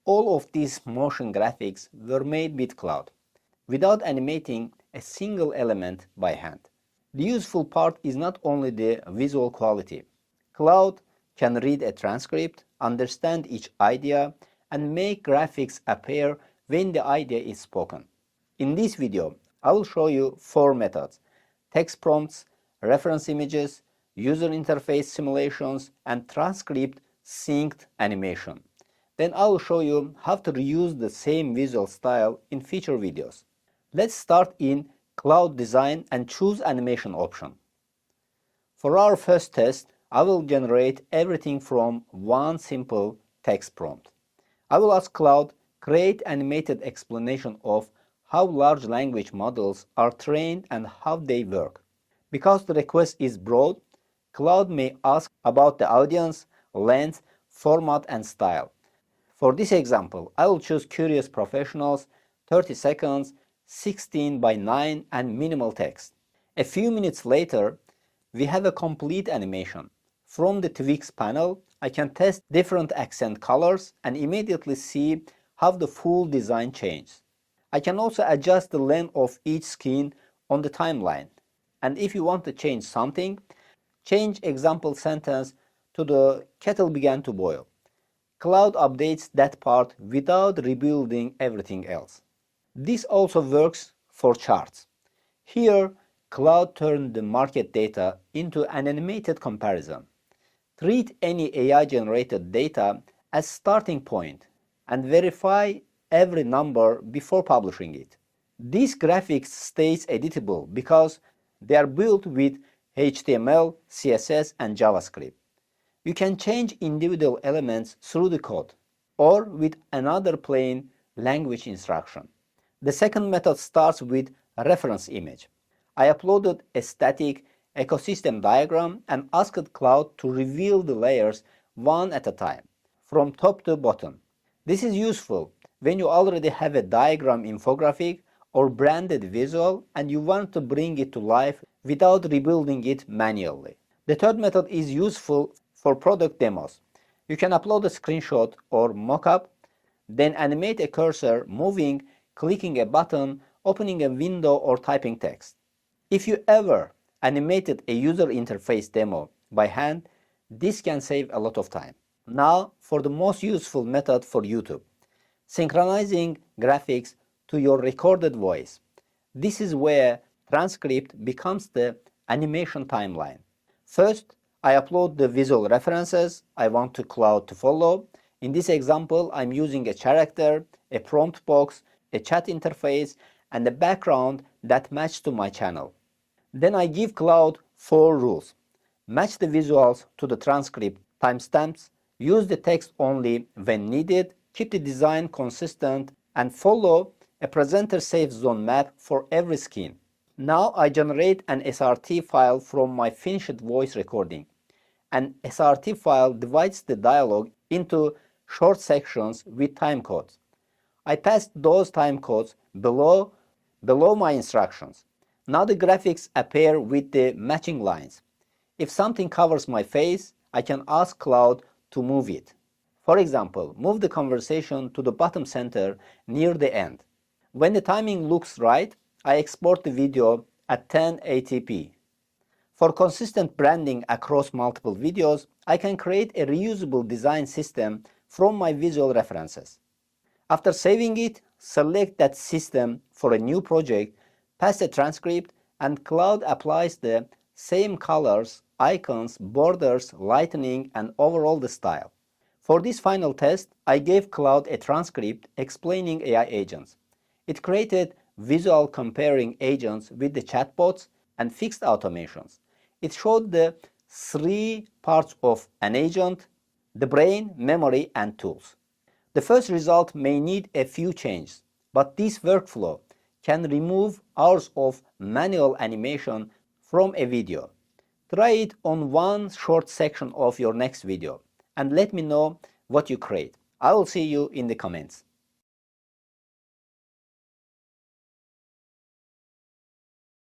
All of these motion graphics were made with Claude, without animating a single element by hand. The useful part is not only the visual quality. Claude can read a transcript, understand each idea, and make graphics appear when the idea is spoken. In this video, I will show you 4 methods: text prompts, reference images, user interface simulations, and transcript synced animation. Then I will show you how to reuse the same visual style in future videos. Let's start in Claude Design and choose animation option. For our first test, I will generate everything from one simple text prompt. I will ask Claude create animated explanation of how large language models are trained and how they work. Because the request is broad, Claude may ask about the audience, length, format, and style. For this example, I will choose Curious Professionals, 30 seconds, 16 by 9, and minimal text. A few minutes later, we have a complete animation. From the Tweaks panel, I can test different accent colors and immediately see how the full design changes. I can also adjust the length of each skin on the timeline. And if you want to change something, change example sentence to the kettle began to boil. Claude updates that part without rebuilding everything else. This also works for charts. Here, Claude turned the market data into an animated comparison. Treat any AI-generated data as starting point and verify every number before publishing it. These graphics stays editable because they are built with HTML, CSS, and JavaScript. You can change individual elements through the code or with another plain language instruction. The second method starts with a reference image. I uploaded a static ecosystem diagram and asked Claude to reveal the layers one at a time, from top to bottom. This is useful when you already have a diagram infographic or branded visual and you want to bring it to life without rebuilding it manually. The third method is useful for product demos. You can upload a screenshot or mockup, then animate a cursor moving, clicking a button, opening a window, or typing text. If you ever animated a user interface demo by hand, this can save a lot of time. Now for the most useful method for YouTube: synchronizing graphics to your recorded voice. This is where transcript becomes the animation timeline. First, I upload the visual references I want to Claude to follow. In this example, I'm using a character, a prompt box, a chat interface, and a background that match to my channel. Then I give Claude 4 rules. Match the visuals to the transcript timestamps, use the text only when needed, keep the design consistent, and follow a presenter safe zone map for every skin. Now I generate an SRT file from my finished voice recording. An SRT file divides the dialogue into short sections with timecodes. I passed those timecodes below my instructions. Now the graphics appear with the matching lines. If something covers my face, I can ask Claude to move it. For example, move the conversation to the bottom center near the end. When the timing looks right, I export the video at 1080p. For consistent branding across multiple videos, I can create a reusable design system from my visual references. After saving it, select that system for a new project, pass a transcript, and Claude applies the same colors, icons, borders, lightening, and overall the style. For this final test, I gave Claude a transcript explaining AI agents. It created visual comparing agents with the chatbots and fixed automations. It showed the 3 parts of an agent: the brain, memory, and tools. The first result may need a few changes, but this workflow can remove hours of manual animation from a video. Try it on one short section of your next video and let me know what you create. I will see you in the comments.